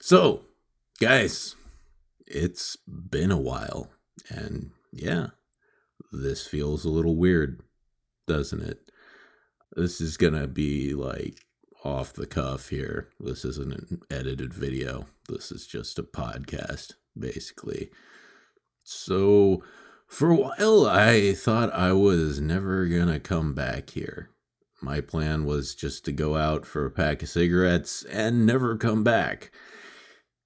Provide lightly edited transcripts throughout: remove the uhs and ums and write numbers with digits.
So, guys, it's been a while. And yeah, this feels a little weird, doesn't it? This is going to be like off the cuff here. This isn't an edited video. This is just a podcast, basically. So, for a while, I thought I was never going to come back here. My plan was just to go out for a pack of cigarettes and never come back.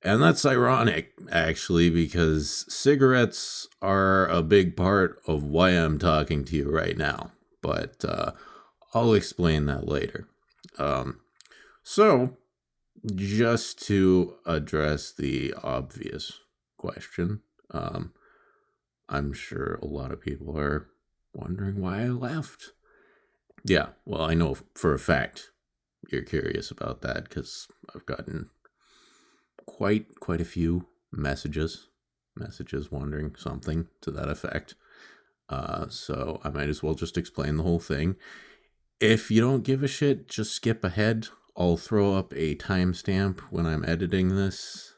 And that's ironic, actually, because cigarettes are a big part of why I'm talking to you right now. But I'll explain that later. Um, so, just to address the obvious question, I'm sure a lot of people are wondering why I left. Yeah, well, I know for a fact you're curious about that because I've gotten quite a few messages wondering something to that effect. So I might as well just explain the whole thing. If you don't give a shit, just skip ahead. I'll throw up a timestamp when I'm editing this.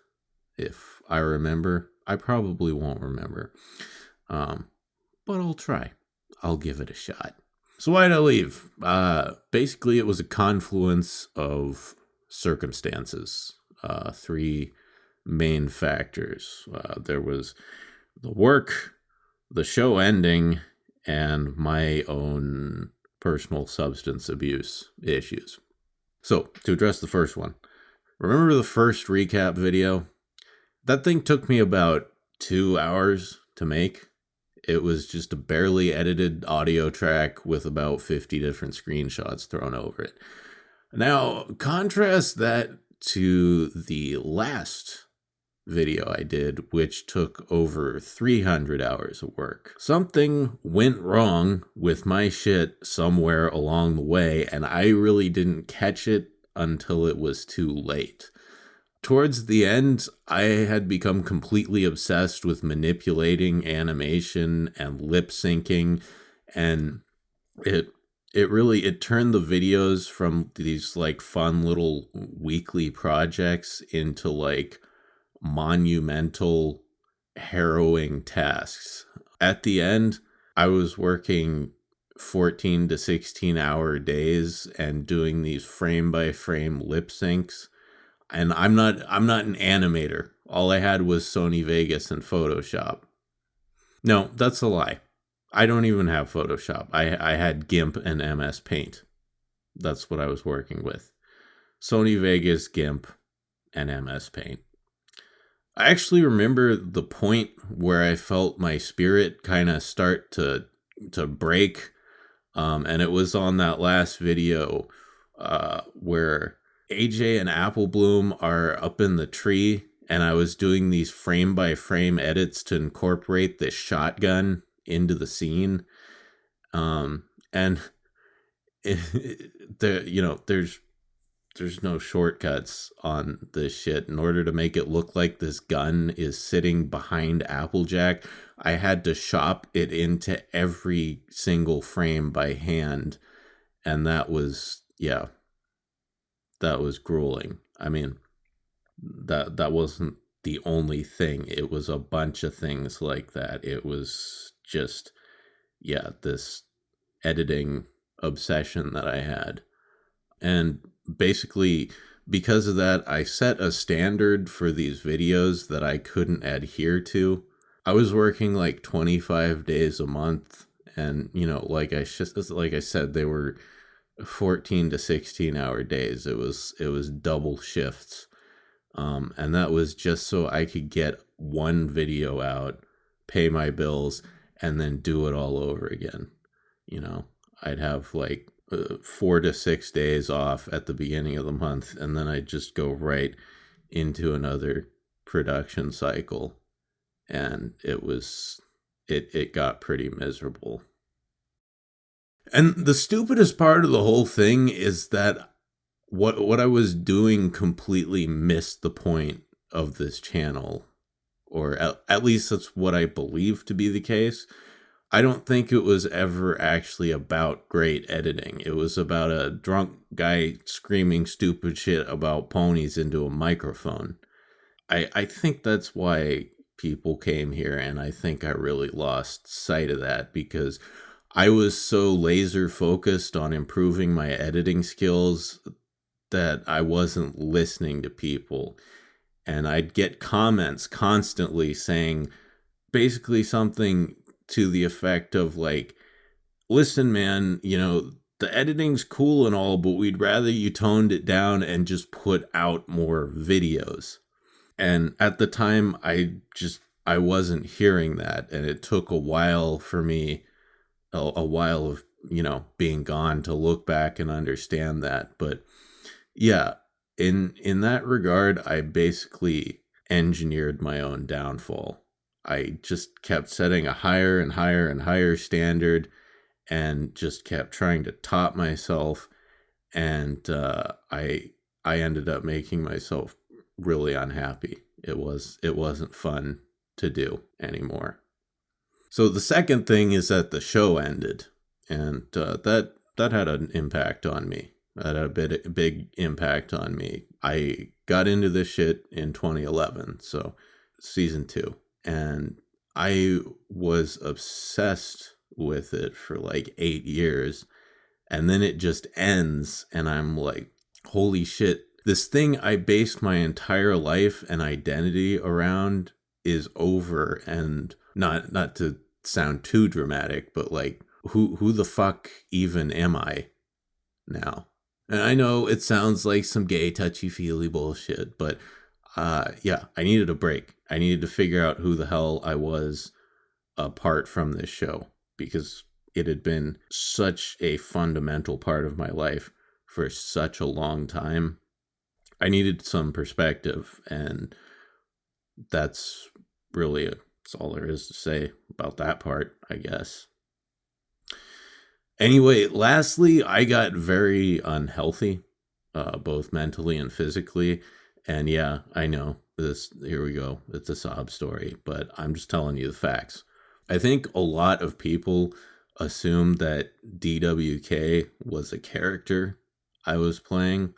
If I remember, I probably won't remember. But I'll try. I'll give it a shot. So why'd I leave? Basically, it was a confluence of circumstances. Three main factors. There was the work, the show ending, and my own personal substance abuse issues. So, to address the first one, remember the first recap video? That thing took me about 2 hours to make. It was just a barely edited audio track with about 50 different screenshots thrown over it. Now, contrast that to the last video I did, which took over 300 hours of work. Something went wrong with my shit somewhere along the way, and I really didn't catch it until it was too late. Towards the end, I had become completely obsessed with manipulating animation and lip syncing, and it turned the videos from these like fun little weekly projects into like monumental, harrowing tasks. At the end, I was working 14 to 16 hour days and doing these frame by frame lip syncs. And I'm not an animator. All I had was Sony Vegas and Photoshop. No, that's a lie. I don't even have Photoshop. I had GIMP and MS Paint. That's what I was working with. Sony Vegas, GIMP, and MS Paint. I actually remember the point where I felt my spirit kind of start to break. And it was on that last video where AJ and Apple Bloom are up in the tree, and I was doing these frame by frame edits to incorporate this shotgun into the scene. And there's no shortcuts on this shit. In order to make it look like this gun is sitting behind Applejack, I had to shop it into every single frame by hand. And that was grueling. I mean, that wasn't the only thing. It was a bunch of things like that. It was just, this editing obsession that I had. And basically, because of that, I set a standard for these videos that I couldn't adhere to. I was working like 25 days a month, and like I said, they were 14 to 16 hour days. It was double shifts, and that was just so I could get one video out, pay my bills, and then do it all over again. I'd have like 4 to 6 days off at the beginning of the month, and then I'd just go right into another production cycle, and it got pretty miserable. And the stupidest part of the whole thing is that what I was doing completely missed the point of this channel, or at least that's what I believe to be the case. I don't think it was ever actually about great editing. It was about a drunk guy screaming stupid shit about ponies into a microphone. I think that's why people came here, and I think I really lost sight of that because I was so laser focused on improving my editing skills that I wasn't listening to people. And I'd get comments constantly saying basically something to the effect of like, listen, man, the editing's cool and all, but we'd rather you toned it down and just put out more videos. And at the time, I wasn't hearing that. And it took a while for me, a while of, being gone to look back and understand that. But yeah, in that regard, I basically engineered my own downfall. I just kept setting a higher and higher and higher standard and just kept trying to top myself. And I ended up making myself really unhappy. It wasn't fun to do anymore. So the second thing is that the show ended, and that had an impact on me. That had a big impact on me. I got into this shit in 2011, so season 2, and I was obsessed with it for like 8 years, and then it just ends, and I'm like, holy shit, this thing I based my entire life and identity around is over. And not to sound too dramatic, but like, who the fuck even am I now? And I know it sounds like some gay touchy feely bullshit, but yeah, I needed a break. I needed to figure out who the hell I was apart from this show, because it had been such a fundamental part of my life for such a long time. I needed some perspective, and that's really that's all there is to say about that part, I guess. Anyway, lastly, I got very unhealthy, both mentally and physically. And yeah, I know this. Here we go. It's a sob story, but I'm just telling you the facts. I think a lot of people assumed that DWK was a character I was playing.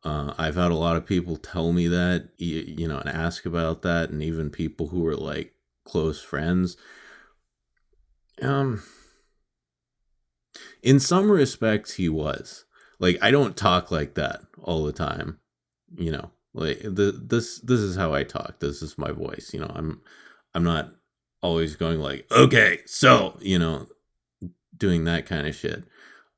I've had a lot of people tell me that, and ask about that, and even people who were like close friends. Um, in some respects, he was. Like, I don't talk like that all the time, Like this is how I talk. This is my voice. I'm not always going like, okay, so doing that kind of shit.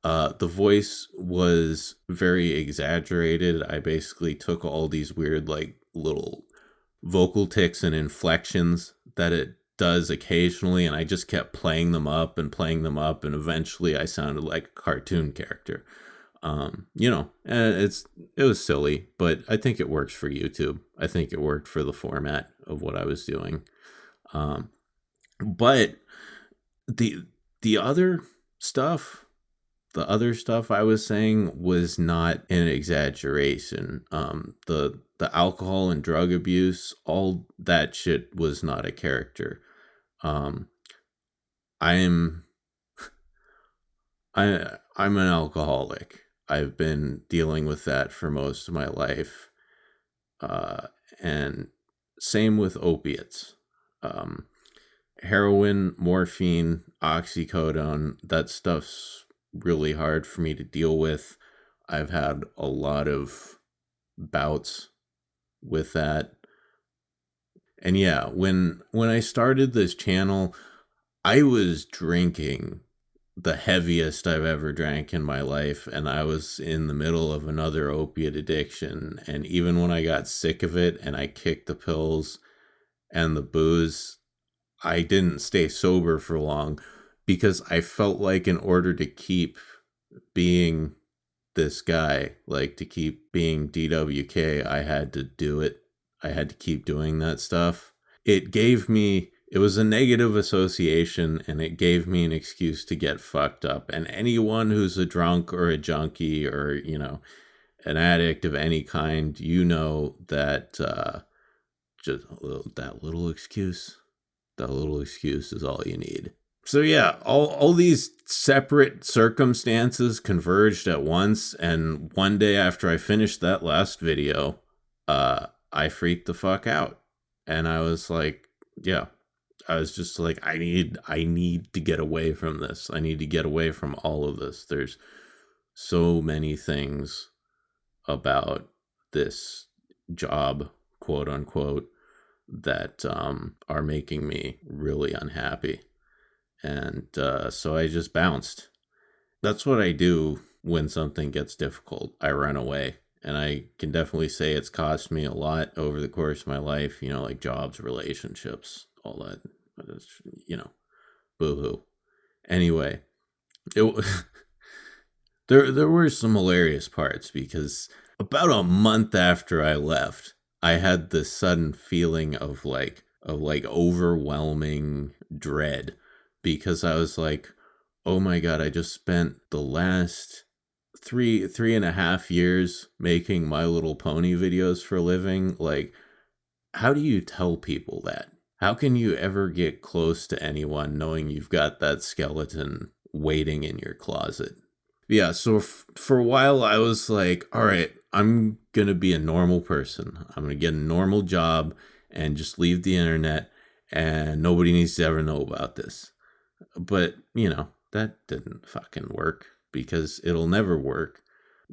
The voice was very exaggerated. I basically took all these weird, like, little vocal ticks and inflections that it does occasionally, and I just kept playing them up and playing them up, and eventually I sounded like a cartoon character. And it was silly, but I think it works for YouTube. I think it worked for the format of what I was doing. Um, but the the other stuff the other stuff I was saying was not an exaggeration. The alcohol and drug abuse, all that shit was not a character. Um, I'm I'm an alcoholic. I've been dealing with that for most of my life, and same with opiates. Um, Heroin, morphine, oxycodone, that stuff's really hard for me to deal with. I've had a lot of bouts with that. And yeah, when I started this channel, I was drinking the heaviest I've ever drank in my life, and I was in the middle of another opiate addiction. And even when I got sick of it and I kicked the pills and the booze, I didn't stay sober for long because I felt like in order to keep being this guy, like to keep being DWK, I had to do it. I had to keep doing that stuff. It was a negative association, and it gave me an excuse to get fucked up. And anyone who's a drunk or a junkie or, an addict of any kind, that just that little excuse is all you need. So yeah, all these separate circumstances converged at once, and one day after I finished that last video, I freaked the fuck out. And I was like, yeah, I was just like, I need to get away from this. I need to get away from all of this. There's so many things about this job, quote unquote, that are making me really unhappy. And so I just bounced. That's what I do when something gets difficult. I run away. And I can definitely say it's cost me a lot over the course of my life, like jobs, relationships, all that. You know, boo hoo. Anyway, it, there were some hilarious parts because about a month after I left, I had this sudden feeling of like overwhelming dread because I was like, oh my god, I just spent the last three and a half years making My Little Pony videos for a living. Like, how do you tell people that? How can you ever get close to anyone knowing you've got that skeleton waiting in your closet? Yeah, so for a while I was like, all right, I'm going to be a normal person. I'm going to get a normal job and just leave the internet, and nobody needs to ever know about this. But, that didn't fucking work because it'll never work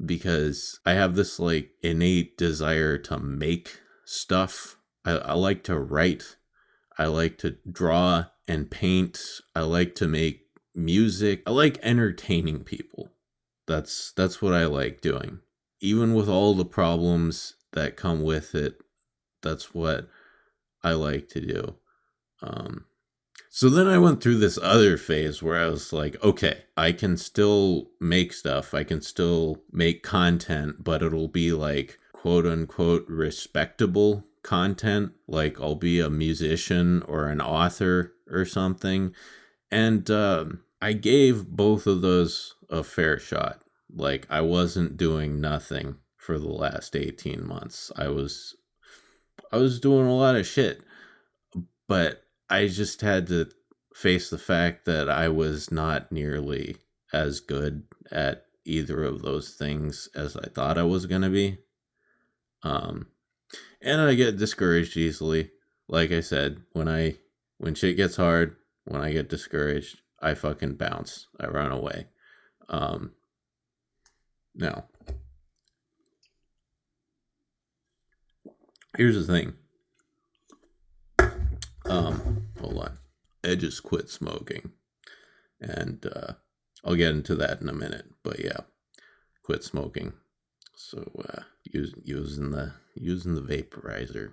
because I have this like innate desire to make stuff. I like to write. I like to draw and paint. I like to make music. I like entertaining people. That's what I like doing. Even with all the problems that come with it, that's what I like to do. Um, so then I went through this other phase where I was like, okay, I can still make stuff. I can still make content, but it'll be like quote unquote respectable content. Like I'll be a musician or an author or something. And I gave both of those a fair shot. Like I wasn't doing nothing for the last 18 months. I was doing a lot of shit, but I just had to face the fact that I was not nearly as good at either of those things as I thought I was going to be. Um and I get discouraged easily. Like I said, when shit gets hard, when I get discouraged, I fucking bounce. I run away. Um Now, here's the thing. Hold on. I just quit smoking, and I'll get into that in a minute. But yeah, quit smoking. So using the vaporizer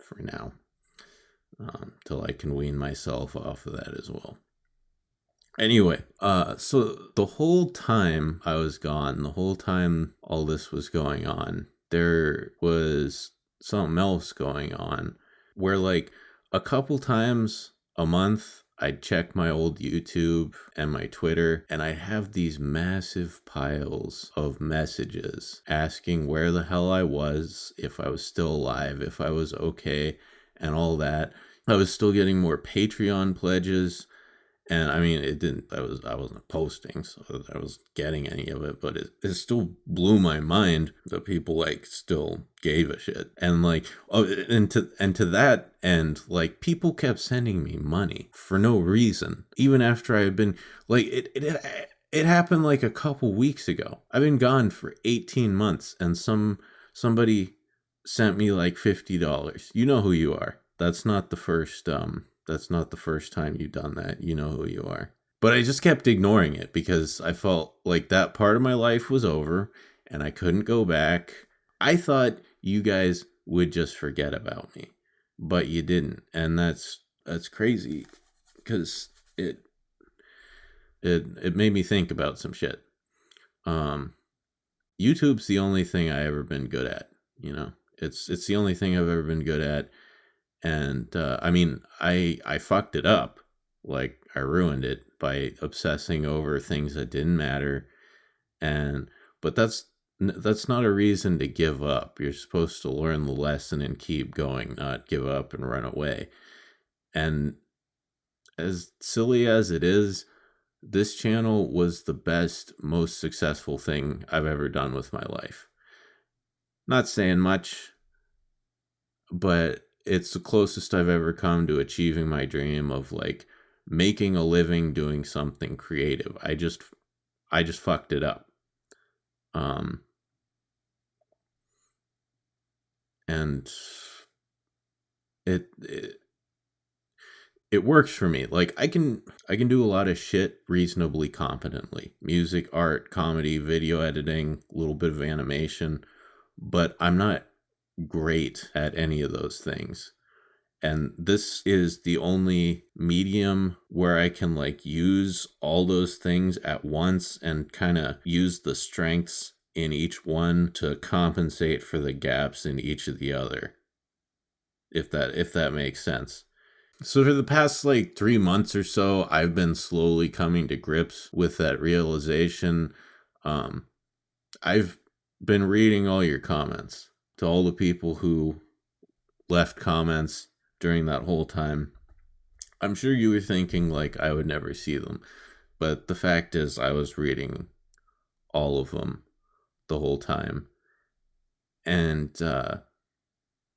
for now, till I can wean myself off of that as well. Anyway, so the whole time I was gone, the whole time all this was going on, there was something else going on where like a couple times a month I'd check my old YouTube and my Twitter, and I'd have these massive piles of messages asking where the hell I was, if I was still alive, if I was okay, and all that. I was still getting more Patreon pledges. And I mean, it didn't. I wasn't posting, so I was getting any of it. But it still blew my mind that people like still gave a shit. And like, and to that end, like people kept sending me money for no reason, even after I had been like it happened like a couple weeks ago. I've been gone for 18 months, and somebody sent me like $50. You know who you are. That's not the first time you've done that. You know who you are. But I just kept ignoring it because I felt like that part of my life was over and I couldn't go back. I thought you guys would just forget about me, but you didn't. And that's crazy because it made me think about some shit. YouTube's the only thing I ever been good at, It's the only thing I've ever been good at. And I mean, I fucked it up. Like I ruined it by obsessing over things that didn't matter. And but that's not a reason to give up. You're supposed to learn the lesson and keep going, not give up and run away. And as silly as it is, this channel was the best, most successful thing I've ever done with my life. Not saying much, but it's the closest I've ever come to achieving my dream of like making a living doing something creative. I just fucked it up. Um and it it works for me. Like I can do a lot of shit reasonably competently. Music, art, comedy, video editing, a little bit of animation, but I'm not great at any of those things. And this is the only medium where I can like use all those things at once and kind of use the strengths in each one to compensate for the gaps in each of the other. If that makes sense. So for the past like 3 months or so, I've been slowly coming to grips with that realization. Um I've been reading all your comments, to all the people who left comments during that whole time. I'm sure you were thinking like I would never see them, but the fact is I was reading all of them the whole time. And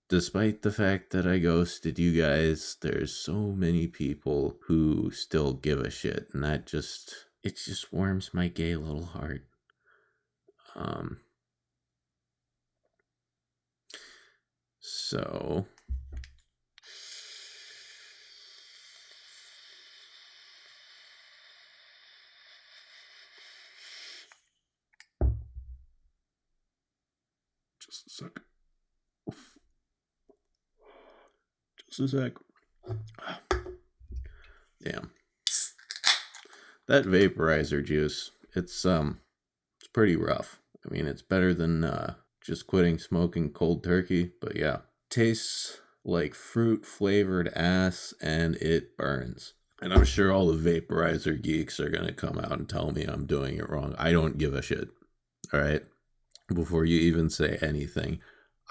despite the fact that I ghosted you guys, there's so many people who still give a shit, and it just warms my gay little heart. Um so just a sec. Just a sec. Damn. That vaporizer juice, it's pretty rough. I mean, it's better than just quitting smoking cold turkey, but yeah. Tastes like fruit flavored ass and it burns. And I'm sure all the vaporizer geeks are going to come out and tell me I'm doing it wrong. I don't give a shit. All right? Before you even say anything,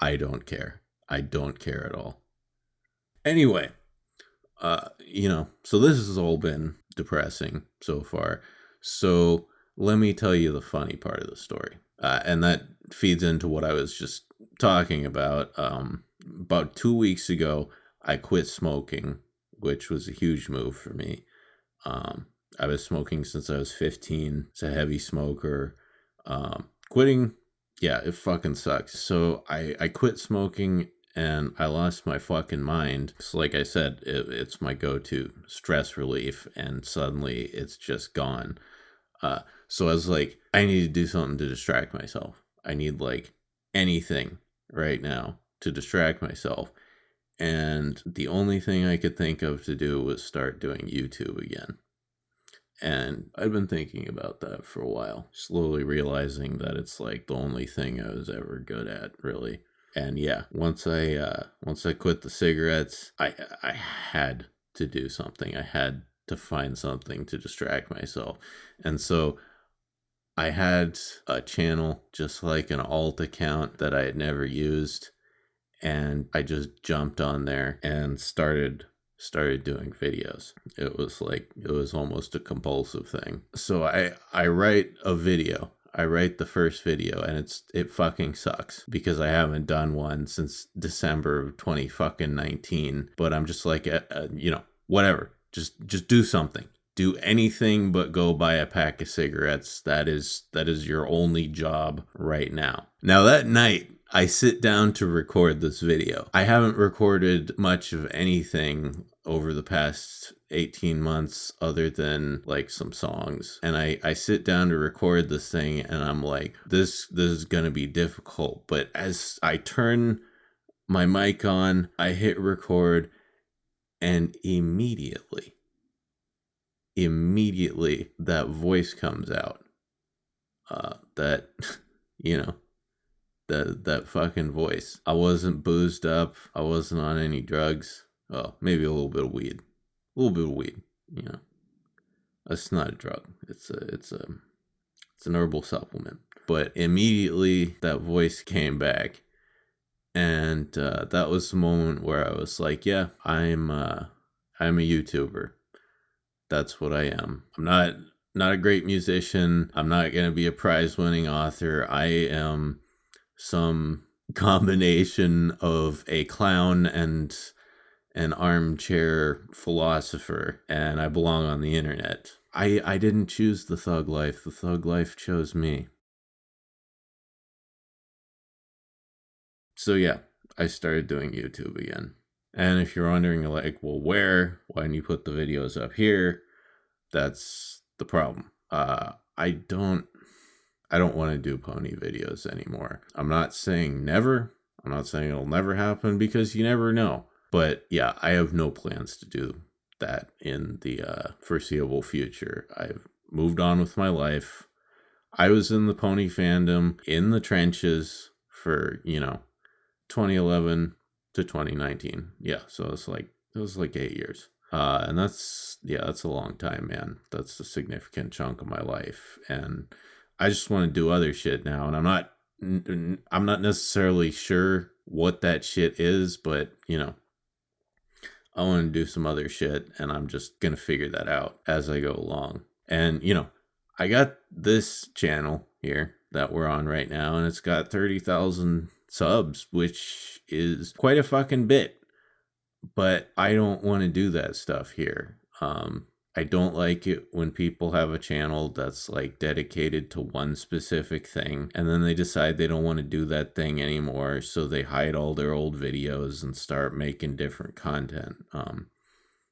I don't care. I don't care at all. Anyway, so this has all been depressing so far. So let me tell you the funny part of the story. And that feeds into what I was just talking about. About 2 weeks ago, I quit smoking, which was a huge move for me. Um, I was smoking since I was 15. It's a heavy smoker. Quitting, yeah, it fucking sucks. So I quit smoking and I lost my fucking mind. So like I said, it's my go-to stress relief, and suddenly it's just gone. Uh, so I was like, I need to do something to distract myself. I need like anything right now to distract myself. And the only thing I could think of to do was start doing YouTube again. And I've been thinking about that for a while, slowly realizing that it's like the only thing I was ever good at, really. And yeah, once I quit the cigarettes, I had to do something. I had to find something to distract myself. And so I had a channel, just like an alt account that I had never used, and I just jumped on there and started doing videos. It was almost a compulsive thing. So I write a video. I write the first video and it fucking sucks because I haven't done one since December of 20 fucking 19, but I'm just like whatever. Just do something. Do anything but go buy a pack of cigarettes. That is your only job right now. Now that night I sit down to record this video. I haven't recorded much of anything over the past 18 months other than like some songs. And I sit down to record this thing and I'm like, this is gonna be difficult. But as I turn my mic on, I hit record, and immediately that voice comes out. That you know that fucking voice. I wasn't boozed up. I wasn't on any drugs. Oh, maybe a little bit of weed. A little bit of weed. You know, it's not a drug. It's an herbal supplement. But immediately that voice came back, and that was the moment where I was like, yeah, I'm a YouTuber. That's what I am. I'm not a great musician. I'm not gonna be a prize winning author. I am some combination of a clown and an armchair philosopher, and I belong on the internet. I didn't choose the thug life. The thug life chose me. So yeah, I started doing YouTube again. And if you're wondering, like, well, why didn't you put the videos up here? That's the problem. I don't want to do pony videos anymore. I'm not saying never. I'm not saying it'll never happen, because you never know. But yeah, I have no plans to do that in the foreseeable future. I've moved on with my life. I was in the pony fandom in the trenches for, 2011 to 2019. Yeah, so it was like 8 years. And that's a long time, man. That's a significant chunk of my life, and I just want to do other shit now. And I'm not necessarily sure what that shit is, but I want to do some other shit, and I'm just gonna figure that out as I go along. And I got this channel here that we're on right now, and it's got 30,000 subs, which is quite a fucking bit. But I don't want to do that stuff here. I don't like it when people have a channel that's like dedicated to one specific thing, and then they decide they don't want to do that thing anymore, so they hide all their old videos and start making different content.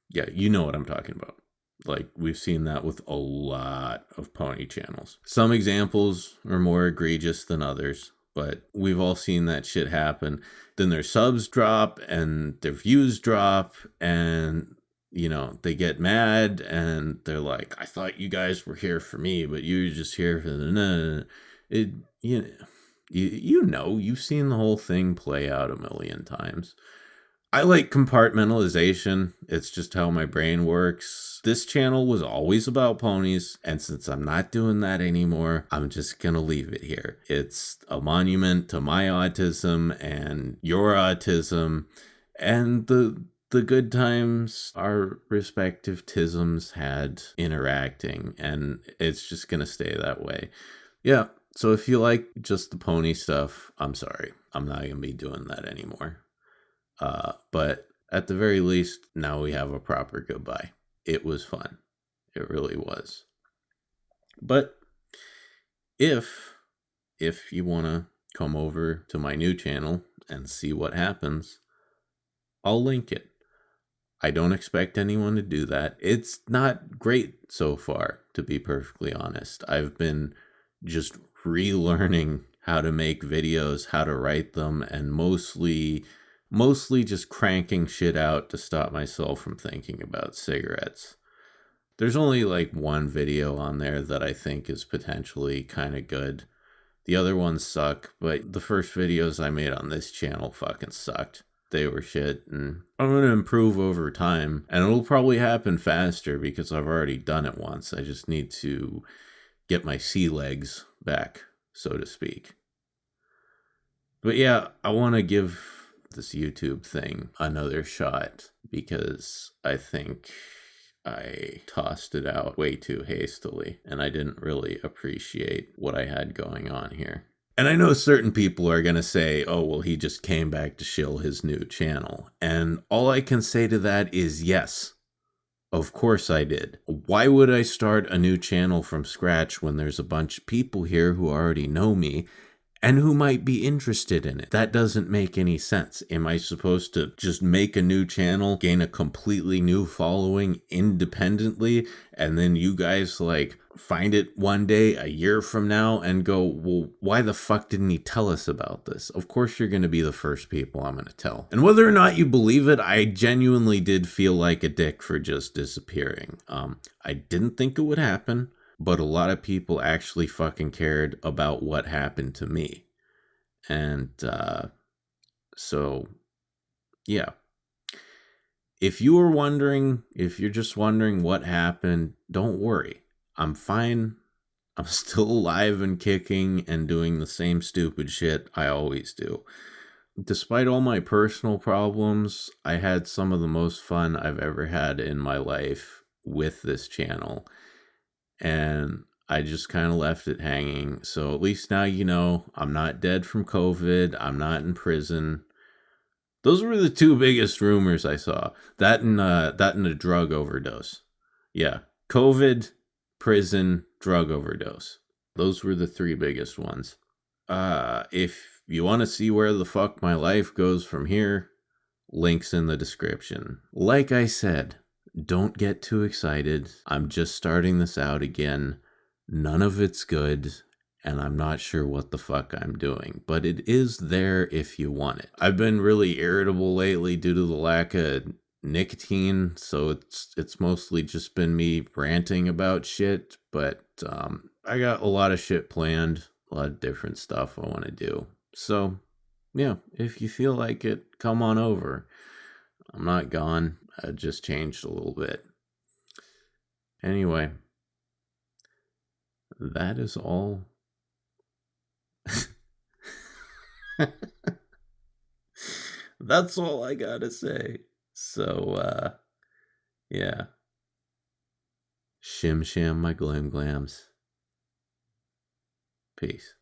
Yeah, you know what I'm talking about. Like, we've seen that with a lot of pony channels. Some examples are more egregious than others, but we've all seen that shit happen. Then their subs drop and their views drop, and they get mad and they're like, I thought you guys were here for me, but you were just here for the it. You've seen the whole thing play out a million times. I like compartmentalization. It's just how my brain works. This channel was always about ponies, and since I'm not doing that anymore, I'm just gonna leave it here. It's a monument to my autism and your autism, and the good times our respective tisms had interacting, and it's just gonna stay that way. Yeah, so if you like just the pony stuff, I'm sorry. I'm not gonna be doing that anymore. But at the very least, now we have a proper goodbye. It was fun. It really was. But if you want to come over to my new channel and see what happens, I'll link it. I don't expect anyone to do that. It's not great so far, to be perfectly honest. I've been just relearning how to make videos, how to write them, and mostly just cranking shit out to stop myself from thinking about cigarettes. There's only like one video on there that I think is potentially kind of good. The other ones suck, but the first videos I made on this channel fucking sucked. They were shit, and I'm going to improve over time, and it'll probably happen faster because I've already done it once. I just need to get my sea legs back, so to speak. But yeah, I want to give this YouTube thing another shot, because I think I tossed it out way too hastily, and I didn't really appreciate what I had going on here. And I know certain people are going to say, oh, well, he just came back to shill his new channel. And all I can say to that is yes, of course I did. Why would I start a new channel from scratch when there's a bunch of people here who already know me and who might be interested in it? That doesn't make any sense. Am I supposed to just make a new channel, gain a completely new following independently, and then you guys like find it one day a year from now and go, well, why the fuck didn't he tell us about this? Of course you're going to be the first people I'm going to tell. And whether or not you believe it, I genuinely did feel like a dick for just disappearing. I didn't think it would happen, but a lot of people actually fucking cared about what happened to me. And so, yeah. If you're just wondering what happened, don't worry. I'm fine. I'm still alive and kicking and doing the same stupid shit I always do. Despite all my personal problems, I had some of the most fun I've ever had in my life with this channel. And I just kind of left it hanging. So at least now you know I'm not dead from COVID. I'm not in prison. Those were the two biggest rumors I saw. That and a drug overdose. Yeah, COVID, prison, drug overdose. Those were the three biggest ones. If you want to see where the fuck my life goes from here, links in the description. Like I said, don't get too excited. I'm just starting this out again. None of it's good, and I'm not sure what the fuck I'm doing, but it is there if you want it. I've been really irritable lately due to the lack of nicotine, so it's mostly just been me ranting about shit, but I got a lot of shit planned, a lot of different stuff I want to do. So, yeah, if you feel like it, come on over. I'm not gone. I just changed a little bit. Anyway, that is all. That's all I gotta say. So, yeah. Shim sham my glam glams. Peace.